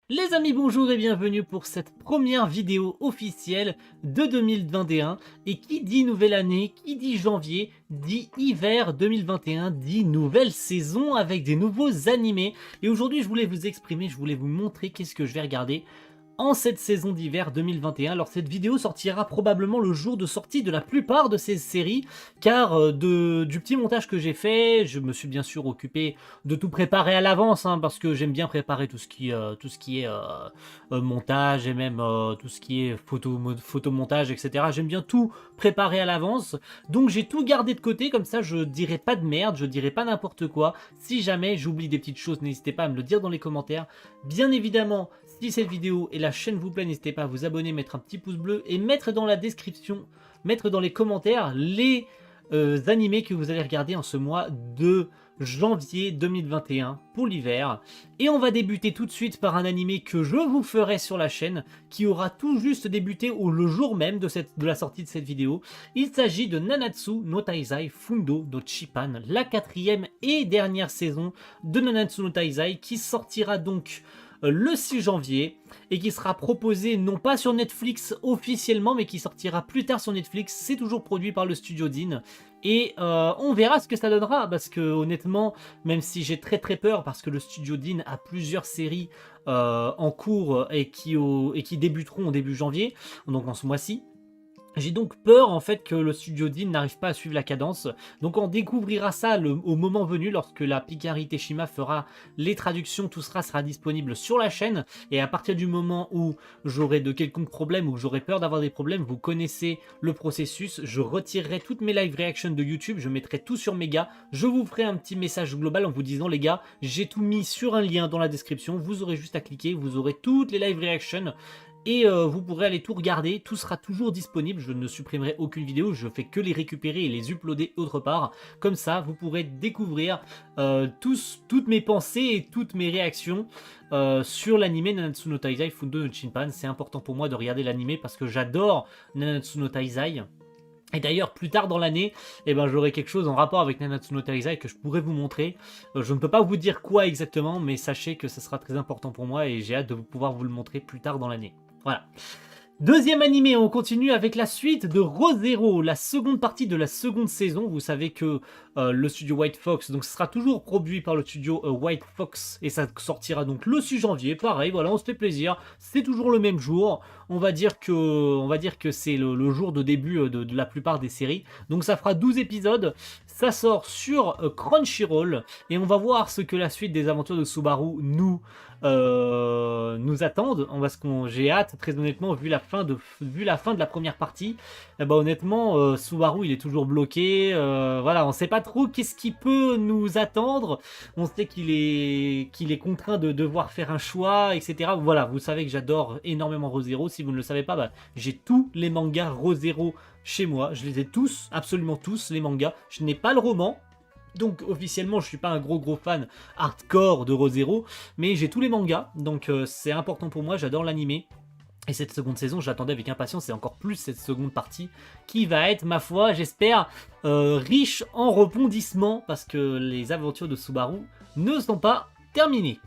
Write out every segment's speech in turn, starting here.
Les amis, bonjour et bienvenue pour cette première vidéo officielle de 2021. Et qui dit nouvelle année, qui dit janvier, dit hiver 2021, dit nouvelle saison avec des nouveaux animés. Et aujourd'hui, je voulais vous exprimer, je voulais vous montrer qu'est-ce que je vais regarder en cette saison d'hiver 2021. Alors cette vidéo sortira probablement le jour de sortie de la plupart de ces séries, car du petit montage que j'ai fait, je me suis bien sûr occupé de tout préparer à l'avance, hein, parce que j'aime bien préparer tout ce qui est montage et même tout ce qui est photomontage, etc. J'aime bien tout préparer à l'avance, donc j'ai tout gardé de côté, comme ça je dirai pas de merde, je dirai pas n'importe quoi. Si jamais j'oublie des petites choses, n'hésitez pas à me le dire dans les commentaires. Bien évidemment, si cette vidéo et la chaîne vous plaît, n'hésitez pas à vous abonner, mettre un petit pouce bleu et mettre dans la description, mettre dans les commentaires les animés que vous allez regarder en ce mois de janvier 2021 pour l'hiver. Et on va débuter tout de suite par un animé que je vous ferai sur la chaîne, qui aura tout juste débuté le jour même de la sortie de cette vidéo. Il s'agit de Nanatsu no Taizai Fundo no Chipan, la quatrième et dernière saison de Nanatsu no Taizai, qui sortira donc le 6 janvier et qui sera proposé non pas sur Netflix officiellement, mais qui sortira plus tard sur Netflix. C'est toujours produit par le studio Dean et on verra ce que ça donnera, parce que honnêtement, même si j'ai très peur, parce que le studio Dean a plusieurs séries en cours et qui débuteront au début janvier, donc en ce mois-ci. J'ai donc peur en fait que le studio Dean n'arrive pas à suivre la cadence, donc on découvrira ça au moment venu, lorsque la Picari Teshima fera les traductions. Tout sera disponible sur la chaîne, et à partir du moment où j'aurai de quelconques problèmes ou que j'aurai peur d'avoir des problèmes, vous connaissez le processus, je retirerai toutes mes live reactions de YouTube, je mettrai tout sur Mega, je vous ferai un petit message global en vous disant: les gars, j'ai tout mis sur un lien dans la description, vous aurez juste à cliquer, vous aurez toutes les live reactions. Et vous pourrez aller tout regarder, tout sera toujours disponible, je ne supprimerai aucune vidéo, je fais que les récupérer et les uploader autre part. Comme ça, vous pourrez découvrir toutes mes pensées et toutes mes réactions sur l'anime Nanatsu no Taizai Fundo no Chinpan. C'est important pour moi de regarder l'anime parce que j'adore Nanatsu no Taizai. Et d'ailleurs, plus tard dans l'année, j'aurai quelque chose en rapport avec Nanatsu no Taizai que je pourrais vous montrer. Je ne peux pas vous dire quoi exactement, mais sachez que ce sera très important pour moi et j'ai hâte de pouvoir vous le montrer plus tard dans l'année. Voilà. Deuxième animé, on continue avec la suite de Re:Zero, la seconde partie de la seconde saison. Vous savez que le studio White Fox, donc ce sera toujours produit par le studio White Fox, et ça sortira donc le 6 janvier. Pareil, voilà, on se fait plaisir, c'est toujours le même jour. On va dire que c'est le jour de début de la plupart des séries. Donc ça fera 12 épisodes. Ça sort sur Crunchyroll et on va voir ce que la suite des aventures de Subaru nous attendent. J'ai hâte, très honnêtement, vu la fin de la première partie. Honnêtement, Subaru il est toujours bloqué. Voilà, on sait pas trop qu'est-ce qui peut nous attendre. On sait qu'il est contraint de devoir faire un choix, etc. Voilà, vous savez que j'adore énormément Re:Zero. Si vous ne le savez pas, j'ai tous les mangas Re:Zero chez moi. Je les ai tous, absolument tous, les mangas. Je n'ai pas le roman. Donc officiellement je suis pas un gros fan hardcore de Re:Zero, mais j'ai tous les mangas, donc c'est important pour moi, j'adore l'animé. Et cette seconde saison, j'attendais avec impatience, et encore plus cette seconde partie, qui va être, ma foi, j'espère, riche en rebondissements, parce que les aventures de Subaru ne sont pas terminées.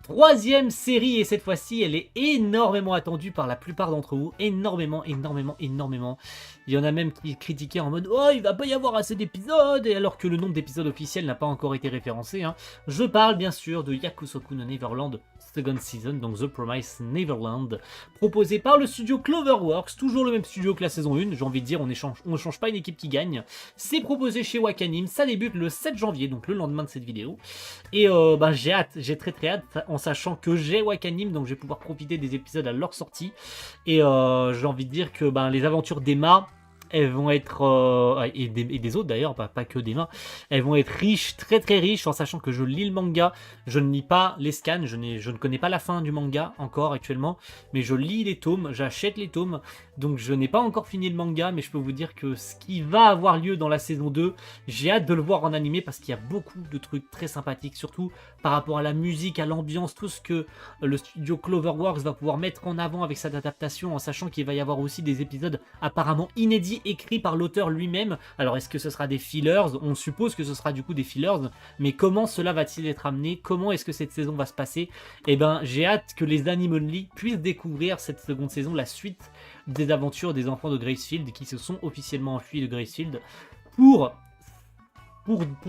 Troisième série, et cette fois-ci, elle est énormément attendue par la plupart d'entre vous. Énormément. Il y en a même qui critiquaient en mode « Oh, il va pas y avoir assez d'épisodes !» Et alors que le nombre d'épisodes officiels n'a pas encore été référencé. Hein. Je parle bien sûr de Yakusoku no Neverland Second Season, donc The Promised Neverland, proposé par le studio Cloverworks, toujours le même studio que la saison 1. J'ai envie de dire, on ne change pas une équipe qui gagne. C'est proposé chez Wakanim, ça débute le 7 janvier, donc le lendemain de cette vidéo. Et j'ai hâte, j'ai très hâte, en sachant que j'ai Wakanim, donc je vais pouvoir profiter des épisodes à leur sortie. Et j'ai envie de dire que les aventures d'Emma, elles vont être, et des autres d'ailleurs, pas que d'Emma, elles vont être riches, très riches, en sachant que je lis le manga, je ne lis pas les scans, je ne connais pas la fin du manga encore actuellement, mais je lis les tomes, j'achète les tomes, donc je n'ai pas encore fini le manga, mais je peux vous dire que ce qui va avoir lieu dans la saison 2, j'ai hâte de le voir en animé, parce qu'il y a beaucoup de trucs très sympathiques, surtout par rapport à la musique, à l'ambiance, tout ce que le studio Cloverworks va pouvoir mettre en avant avec cette adaptation, en sachant qu'il va y avoir aussi des épisodes apparemment inédits écrit par l'auteur lui-même. Alors est-ce que ce sera des fillers? On suppose que ce sera du coup des fillers, mais comment cela va-t-il être amené? Comment est-ce que cette saison va se passer? Eh ben j'ai hâte que les Animonly puissent découvrir cette seconde saison, la suite des aventures des enfants de Gracefield qui se sont officiellement enfuis de Gracefield pour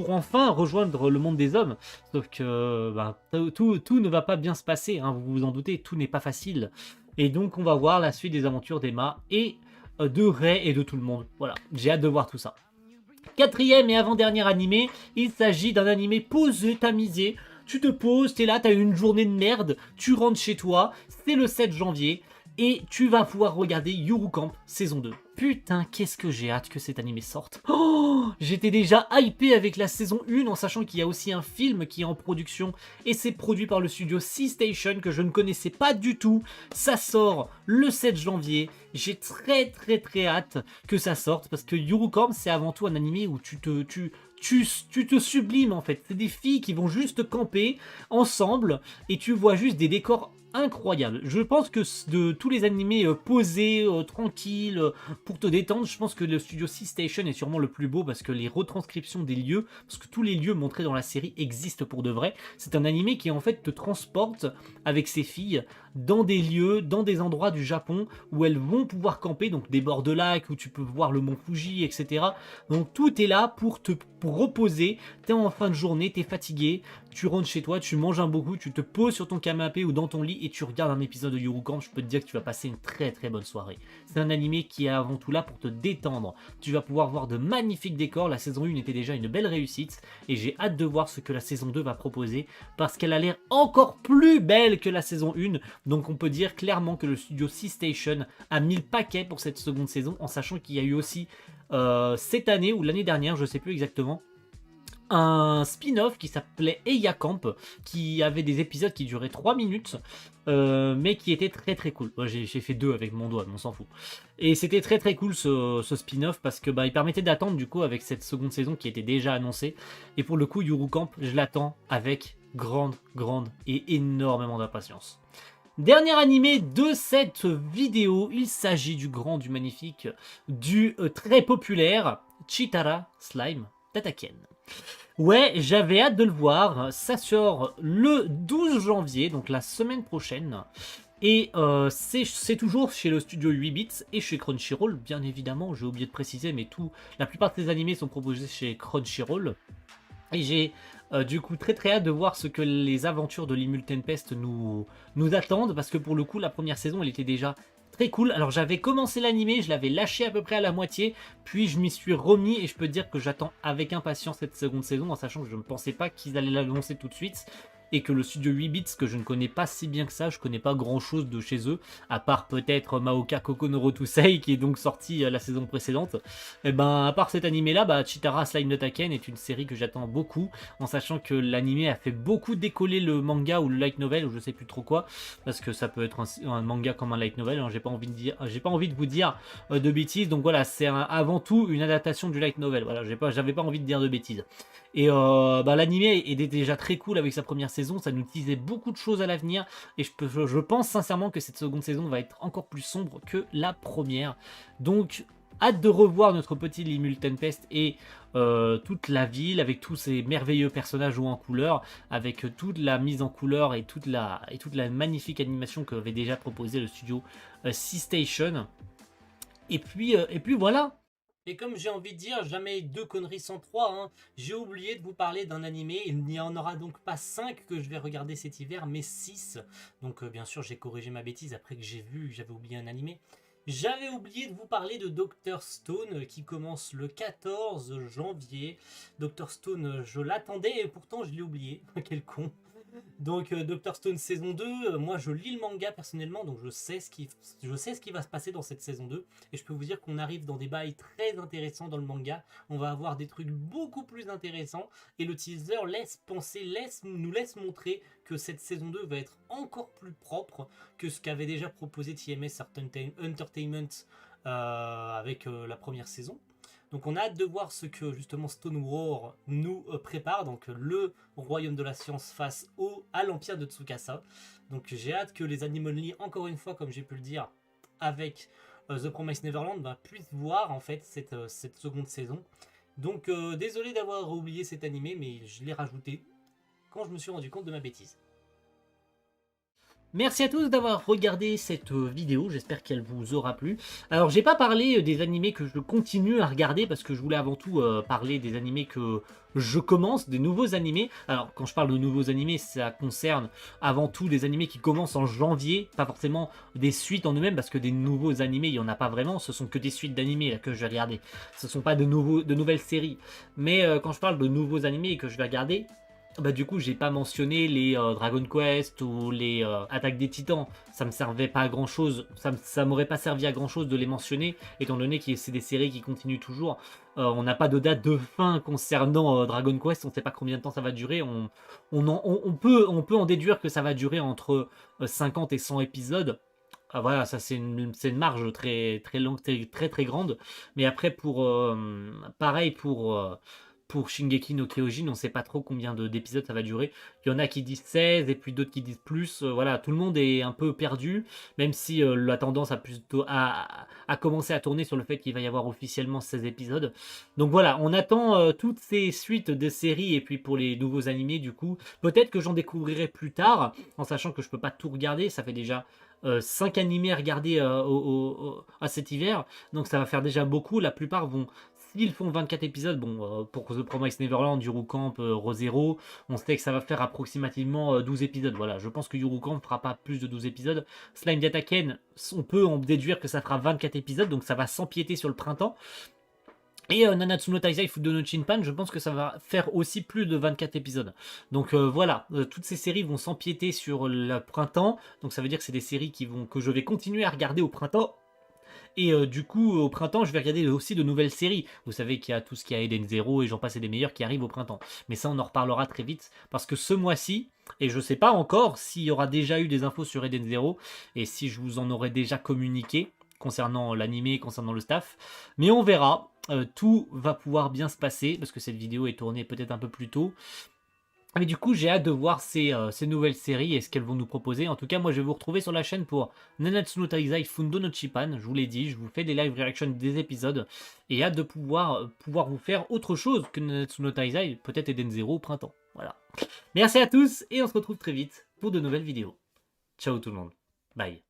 enfin rejoindre le monde des hommes. Sauf que bah, tout ne va pas bien se passer, hein, vous vous en doutez, tout n'est pas facile. Et donc on va voir la suite des aventures d'Emma et de Ray et de tout le monde. Voilà, j'ai hâte de voir tout ça. Quatrième et avant-dernier animé, il s'agit d'un animé posé, tamisé. Tu te poses, t'es là, t'as eu une journée de merde, tu rentres chez toi, c'est le 7 janvier, et tu vas pouvoir regarder Yuru Camp saison 2. Putain, qu'est-ce que j'ai hâte que cet animé sorte. Oh, j'étais déjà hypé avec la saison 1 en sachant qu'il y a aussi un film qui est en production et c'est produit par le studio C-Station que je ne connaissais pas du tout. Ça sort le 7 janvier. J'ai très hâte que ça sorte parce que Yuru Camp c'est avant tout un animé où tu te sublimes en fait. C'est des filles qui vont juste camper ensemble et tu vois juste des décors incroyables. Je pense que de tous les animés posés, tranquilles, pour te détendre, je pense que le studio C-Station est sûrement le plus beau parce que les retranscriptions des lieux, parce que tous les lieux montrés dans la série existent pour de vrai. C'est un animé qui en fait te transporte avec ses filles dans des lieux, dans des endroits du Japon où elles vont pouvoir camper, donc des bords de lac où tu peux voir le mont Fuji, etc. Donc tout est là pour reposer. T'es en fin de journée, t'es fatigué, tu rentres chez toi, tu manges un beau coup, tu te poses sur ton canapé ou dans ton lit et tu regardes un épisode de Yuru Camp. Je peux te dire que tu vas passer une très bonne soirée. C'est un animé qui est avant tout là pour te détendre. Tu vas pouvoir voir de magnifiques décors. La saison 1 était déjà une belle réussite et j'ai hâte de voir ce que la saison 2 va proposer parce qu'elle a l'air encore plus belle que la saison 1. Donc on peut dire clairement que le studio C-Station a mis le paquet pour cette seconde saison en sachant qu'il y a eu aussi cette année ou l'année dernière, je sais plus exactement, un spin-off qui s'appelait Eya Camp, qui avait des épisodes qui duraient 3 minutes, mais qui était très cool. Moi, j'ai fait 2 avec mon doigt, mais on s'en fout. Et c'était très cool ce spin-off parce que bah, il permettait d'attendre du coup avec cette seconde saison qui était déjà annoncée. Et pour le coup, Yuru Camp, je l'attends avec grande et énormément d'impatience. Dernier animé de cette vidéo, il s'agit du grand, du magnifique, du très populaire Chitara Slime Tataken. Ouais, j'avais hâte de le voir, ça sort le 12 janvier, donc la semaine prochaine. Et c'est toujours chez le studio 8 bits et chez Crunchyroll, bien évidemment, j'ai oublié de préciser, mais la plupart de ces animés sont proposés chez Crunchyroll. Et j'ai du coup très hâte de voir ce que les aventures de l'Imul Tempest nous attendent, parce que pour le coup la première saison elle était déjà très cool. Alors j'avais commencé l'animé, je l'avais lâché à peu près à la moitié, puis je m'y suis remis et je peux te dire que j'attends avec impatience cette seconde saison, en sachant que je ne pensais pas qu'ils allaient l'annoncer tout de suite. Et que le studio 8 bits, que je ne connais pas si bien que ça, je connais pas grand chose de chez eux, à part peut-être Maoka Kokonoro Tusei qui est donc sorti la saison précédente. Et ben à part cet animé là, bah, Chitara Slime no Taken est une série que j'attends beaucoup, en sachant que l'animé a fait beaucoup décoller le manga ou le light novel, ou je sais plus trop quoi, parce que ça peut être un manga comme un light novel, hein, j'ai pas envie de vous dire de bêtises, donc voilà, c'est avant tout une adaptation du light novel, voilà, j'avais pas envie de dire de bêtises. Et bah, l'animé était déjà très cool avec sa première saison, ça nous disait beaucoup de choses à l'avenir, et je pense sincèrement que cette seconde saison va être encore plus sombre que la première. Donc hâte de revoir notre petit Limul Tempest et toute la ville avec tous ces merveilleux personnages joués en couleur, avec toute la mise en couleur et toute la magnifique animation qu'avait déjà proposé le studio C-Station. Et puis voilà. Et comme j'ai envie de dire, jamais 2 conneries sans 3, hein, j'ai oublié de vous parler d'un animé. Il n'y en aura donc pas 5 que je vais regarder cet hiver, mais 6. Donc bien sûr, j'ai corrigé ma bêtise après que j'ai vu que j'avais oublié un animé. J'avais oublié de vous parler de Dr Stone qui commence le 14 janvier. Dr Stone, je l'attendais et pourtant je l'ai oublié. Quel con. Donc Dr Stone saison 2, moi je lis le manga personnellement, donc je sais ce qui va se passer dans cette saison 2, et je peux vous dire qu'on arrive dans des bails très intéressants dans le manga, on va avoir des trucs beaucoup plus intéressants, et le teaser laisse penser, nous laisse montrer que cette saison 2 va être encore plus propre que ce qu'avait déjà proposé TMS Entertainment avec la première saison. Donc on a hâte de voir ce que justement Stone War nous prépare, donc le royaume de la science face à l'empire de Tsukasa. Donc j'ai hâte que les Animonly, encore une fois comme j'ai pu le dire, avec The Promised Neverland puisse voir en fait cette seconde saison. Donc désolé d'avoir oublié cet animé, mais je l'ai rajouté quand je me suis rendu compte de ma bêtise. Merci à tous d'avoir regardé cette vidéo, j'espère qu'elle vous aura plu. Alors j'ai pas parlé des animés que je continue à regarder parce que je voulais avant tout parler des animés que je commence, des nouveaux animés. Alors quand je parle de nouveaux animés, ça concerne avant tout des animés qui commencent en janvier, pas forcément des suites en eux-mêmes parce que des nouveaux animés, il y en a pas vraiment, ce sont que des suites d'animés là que je vais regarder. Ce sont pas de nouvelles séries. Mais quand je parle de nouveaux animés que je vais regarder, bah du coup j'ai pas mentionné les Dragon Quest ou les Attaques des Titans, ça me servait pas à grand chose, ça m'aurait pas servi à grand chose de les mentionner, étant donné que c'est des séries qui continuent toujours. On n'a pas de date de fin concernant Dragon Quest, on sait pas combien de temps ça va durer, on peut en déduire que ça va durer entre 50 et 100 épisodes. Ah, voilà, ça c'est une marge très longue, très grande. Mais après pareil pour Shingeki no Kyojin, on sait pas trop combien d'épisodes ça va durer. Il y en a qui disent 16 et puis d'autres qui disent plus. Voilà, tout le monde est un peu perdu, même si la tendance a plutôt à commencer à tourner sur le fait qu'il va y avoir officiellement 16 épisodes. Donc voilà, on attend toutes ces suites de séries et puis pour les nouveaux animés du coup, peut-être que j'en découvrirai plus tard, en sachant que je peux pas tout regarder, ça fait déjà 5 animés à regarder à cet hiver, donc ça va faire déjà beaucoup. La plupart vont, s'ils font 24 épisodes, bon, pour The Promised Neverland, Yuru-Camp, Re:Zero, on sait que ça va faire approximativement 12 épisodes. Voilà, je pense que Yuru-Camp fera pas plus de 12 épisodes. Slime Yataken, on peut en déduire que ça fera 24 épisodes, donc ça va s'empiéter sur le printemps. Et Nanatsu no Taizai Fudo no Chinpan, je pense que ça va faire aussi plus de 24 épisodes. Donc voilà, toutes ces séries vont s'empiéter sur le printemps. Donc ça veut dire que c'est des séries que je vais continuer à regarder au printemps. Et du coup, au printemps, je vais regarder aussi de nouvelles séries. Vous savez qu'il y a tout ce qui a Eden Zero et j'en passe et des meilleurs qui arrivent au printemps. Mais ça, on en reparlera très vite. Parce que ce mois-ci, et je sais pas encore s'il y aura déjà eu des infos sur Eden Zero et si je vous en aurais déjà communiqué concernant l'animé, concernant le staff. Mais on verra. Tout va pouvoir bien se passer parce que cette vidéo est tournée peut-être un peu plus tôt. Mais du coup, j'ai hâte de voir ces nouvelles séries et ce qu'elles vont nous proposer. En tout cas, moi, je vais vous retrouver sur la chaîne pour Nanatsu no Taizai Fundo no Chipan. Je vous l'ai dit, je vous fais des live reactions des épisodes. Et hâte de pouvoir vous faire autre chose que Nanatsu no Taizai, peut-être Eden Zero au printemps. Voilà. Merci à tous et on se retrouve très vite pour de nouvelles vidéos. Ciao tout le monde. Bye.